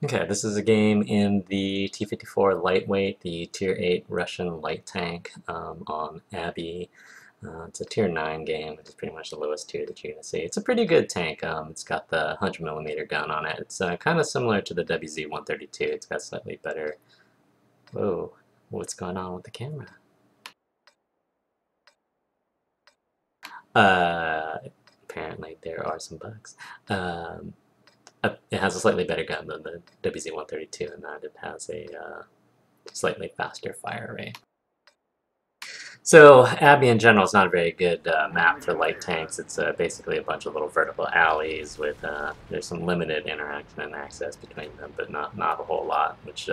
Okay, this is a game in the T-54 lightweight, the Tier 8 Russian light tank on Abbey. It's a Tier 9 game, which is pretty much the lowest tier that you're going to see. It's a pretty good tank. It's got the 100mm gun on it. It's kind of similar to the WZ-132. It's got slightly better... Whoa, what's going on with the camera? Uh, Apparently there are some bugs. Um, it has a slightly better gun than the WZ-132 in that it has a slightly faster fire rate. So Abbey in general is not a very good map for light tanks. It's basically a bunch of little vertical alleys with there's some limited interaction and access between them, but not a whole lot, which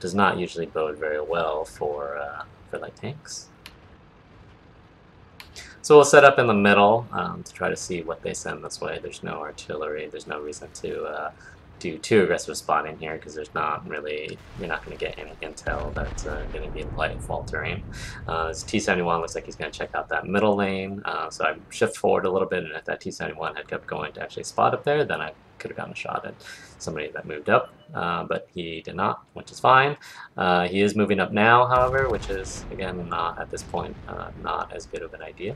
does not usually bode very well for light tanks. So we'll set up in the middle to try to see what they send this way. There's no artillery. There's no reason to do too aggressive spotting here because there's not really, you're not going to get any intel that's going to be light faltering. This T-71 looks like he's going to check out that middle lane, so I shift forward a little bit, and if that T-71 had kept going to actually spot up there, then I could have gotten a shot at somebody that moved up, but he did not, which is fine. He is moving up now, however, which is, again, not at this point, not as good of an idea.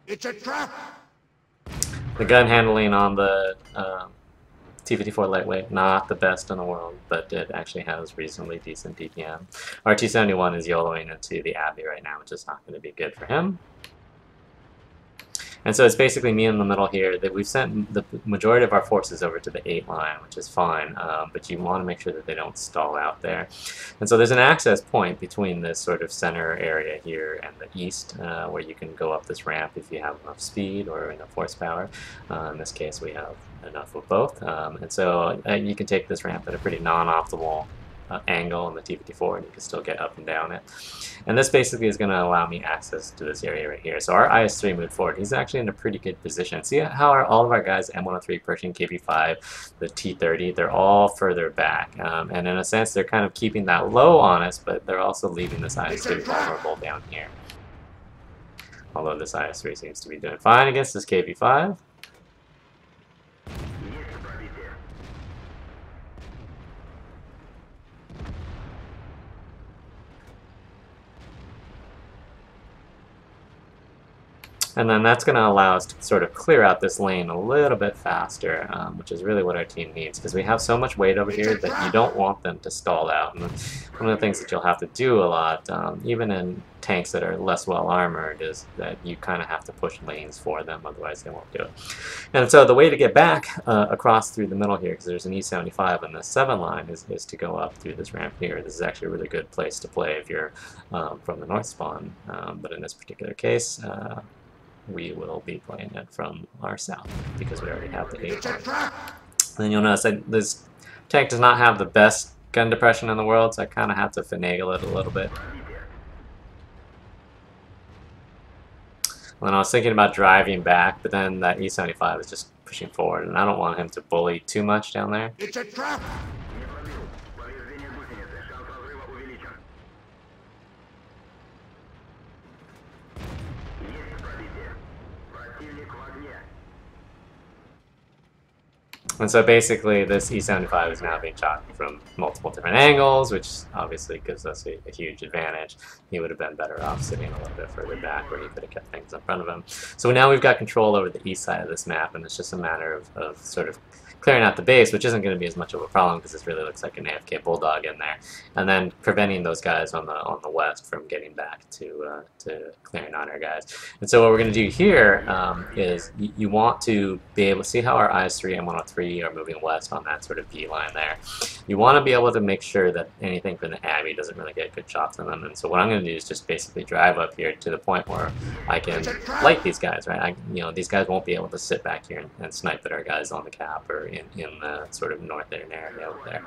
It's a trap! The gun handling on the T-54 lightweight, not the best in the world, but it actually has reasonably decent DPM. Our T-71 is YOLOing into the Abbey right now, which is not going to be good for him. And so it's basically me in the middle here. That we've sent the majority of our forces over to the 8 line, which is fine, but you want to make sure that they don't stall out there. And so there's an access point between this sort of center area here and the east, where you can go up this ramp if you have enough speed or enough horsepower. In this case, we have enough of both. And so you can take this ramp at a pretty non-optimal angle in the T-54, and you can still get up and down it. And this basically is going to allow me access to this area right here. So our IS-3 moved forward. He's actually in a pretty good position. See how all of our guys, M103, Pershing, KV-5, the T-30, they're all further back. And in a sense, they're kind of keeping that low on us, but they're also leaving this IS-3 vulnerable down here. Although this IS-3 seems to be doing fine against this KV-5. And then that's going to allow us to sort of clear out this lane a little bit faster, which is really what our team needs, because we have so much weight over here that you don't want them to stall out. And one of the things that you'll have to do a lot, even in tanks that are less well armored, is that you kind of have to push lanes for them, otherwise they won't do it. And so the way to get back across through the middle here, because there's an E75 on the 7 line, is to go up through this ramp here. This is actually a really good place to play if you're from the north spawn, but in this particular case, we will be playing it from our south because we already have the 8 line. Then you'll notice that this tank does not have the best gun depression in the world, so I kind of have to finagle it a little bit. When I was thinking about driving back, but then that E75 is just pushing forward, and I don't want him to bully too much down there. It's a trap! And so basically this E75 is now being shot from multiple different angles, which obviously gives us a huge advantage. He would have been better off sitting a little bit further back where he could have kept things in front of him. So now we've got control over the east side of this map, and it's just a matter of sort of clearing out the base, which isn't going to be as much of a problem because this really looks like an AFK Bulldog in there, and then preventing those guys on the west from getting back to clearing out our guys. And so what we're going to do here is you want to be able to see how our IS-3 and 103 are moving west on that sort of V line there. You want to be able to make sure that anything from the Abbey doesn't really get good shots on them. And so what I'm going to do is just basically drive up here to the point where I can light these guys, right? These guys won't be able to sit back here and snipe at our guys on the cap or in the sort of northern area over there.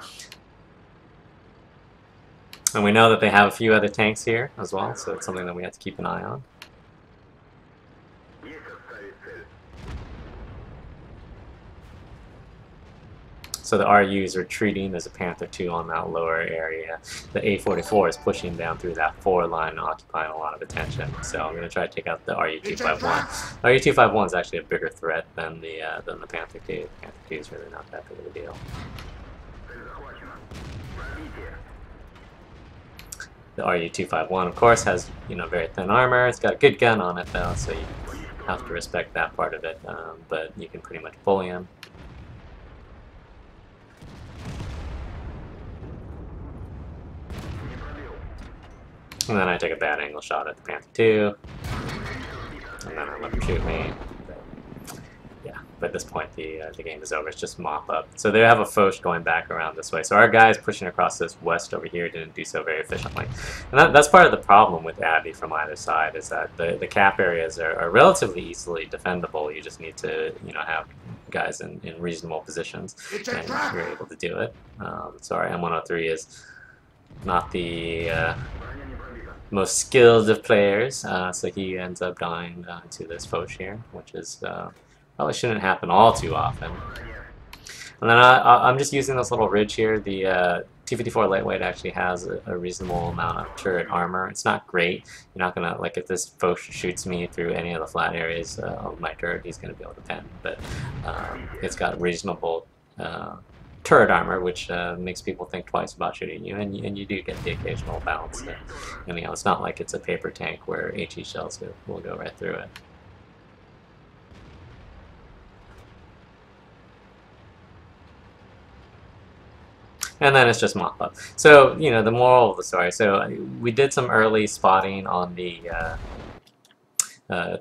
And we know that they have a few other tanks here as well, so it's something that we have to keep an eye on. So the RU is retreating. There's a Panther 2 on that lower area. The A-44 is pushing down through that 4 line, occupying a lot of attention. So I'm going to try to take out the RU-251. RU-251 is actually a bigger threat than the Panther 2. The Panther 2 is really not that big of a deal. The RU-251, of course, has very thin armor. It's got a good gun on it though, so you have to respect that part of it. But you can pretty much bully him. And then I take a bad angle shot at the Panther 2, and then I let him shoot me. But at this point the game is over. It's just mop up. So they have a Foch going back around this way. So our guys pushing across this west over here didn't do so very efficiently. And that's part of the problem with Abbey from either side, is that the cap areas are relatively easily defendable. You just need to have guys in reasonable positions, and you're able to do it. So our M103 is not the most skilled of players, so he ends up dying to this Foch here, which is probably shouldn't happen all too often. And then I'm just using this little ridge here. The T-54 lightweight actually has a reasonable amount of turret armor. It's not great. You're not gonna, like, if this Foch shoots me through any of the flat areas of my turret, he's gonna be able to pen. But it's got reasonable turret armor, which makes people think twice about shooting you, and you do get the occasional bounce. And it's not like it's a paper tank where HE shells will go right through it. And then it's just mop up. So, the moral of the story. So we did some early spotting on the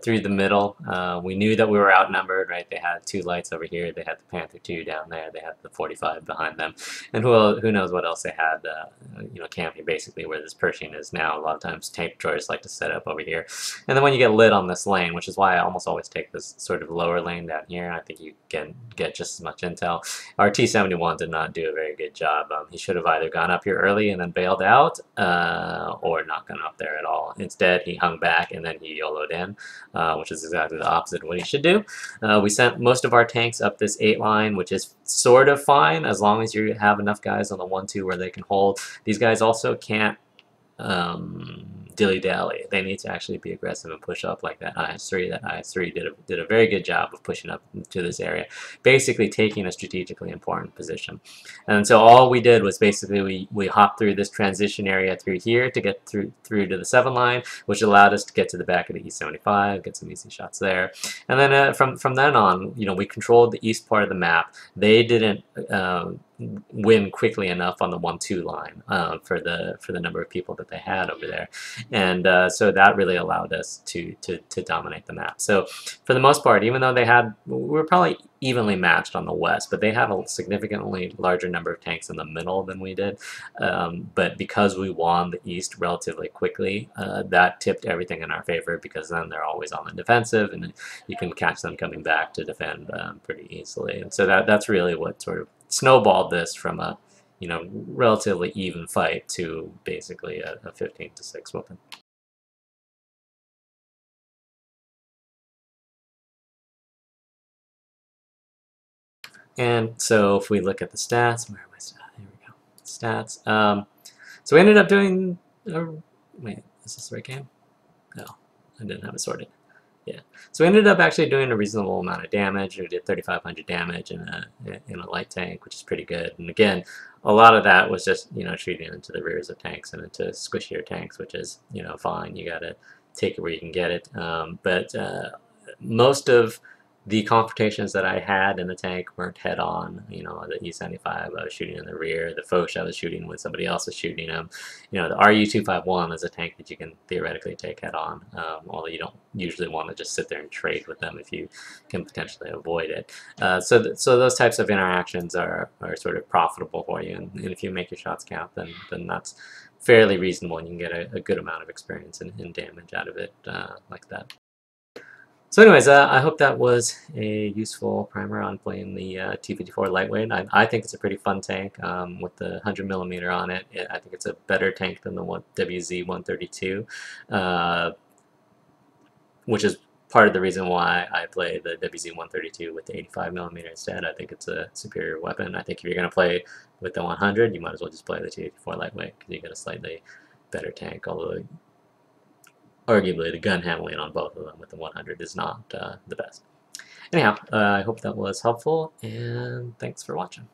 through the middle. We knew that we were outnumbered, right? They had 2 lights over here. They had the Panther 2 down there. They had the 45 behind them. And who knows what else they had, camping basically where this Pershing is now. A lot of times tank destroyers like to set up over here. And then when you get lit on this lane, which is why I almost always take this sort of lower lane down here, I think you can get just as much intel. Our T-71 did not do a very good job. He should have either gone up here early and then bailed out, or not gone up there at all. Instead, he hung back and then he YOLO'd in. Which is exactly the opposite of what he should do. We sent most of our tanks up this 8 line, which is sort of fine as long as you have enough guys on the 1-2 where they can hold. These guys also can't dilly-dally. They need to actually be aggressive and push up like that IS-3. That IS-3 did a very good job of pushing up to this area, basically taking a strategically important position. And so all we did was basically we hopped through this transition area through here to get through to the 7 line, which allowed us to get to the back of the E-75, get some easy shots there. And then from then on, we controlled the east part of the map. They didn't win quickly enough on the 1-2 line for the number of people that they had over there, and so that really allowed us to dominate the map. So for the most part, even though we were probably evenly matched on the west, but they had a significantly larger number of tanks in the middle than we did. But because we won the east relatively quickly, that tipped everything in our favor, because then they're always on the defensive, and you can catch them coming back to defend pretty easily. And so that's really what sort of snowballed this from a relatively even fight to basically a 15-6 whooping. And so if we look at the stats, where are my stats? Here we go. Stats. So we ended up doing. Wait, is this the right game? No, I didn't have it sorted. Yeah. So we ended up actually doing a reasonable amount of damage. We did 3,500 damage in a light tank, which is pretty good. And again, a lot of that was just shooting into the rears of tanks and into squishier tanks, which is fine. You got to take it where you can get it. But most of the confrontations that I had in the tank weren't head-on. The E-75, I was shooting in the rear. The Foch, I was shooting when somebody else was shooting them. The RU-251 is a tank that you can theoretically take head-on, although you don't usually want to just sit there and trade with them if you can potentially avoid it. So those types of interactions are sort of profitable for you, and if you make your shots count, then that's fairly reasonable, and you can get a good amount of experience and damage out of it like that. So anyways, I hope that was a useful primer on playing the T-54 lightweight. I think it's a pretty fun tank with the 100mm on it. I think it's a better tank than the WZ-132, which is part of the reason why I play the WZ-132 with the 85mm instead. I think it's a superior weapon. I think if you're going to play with the 100, you might as well just play the T-54 lightweight because you get a slightly better tank, although arguably the gun handling on both of them with the 100 is not the best. Anyhow, I hope that was helpful, and thanks for watching.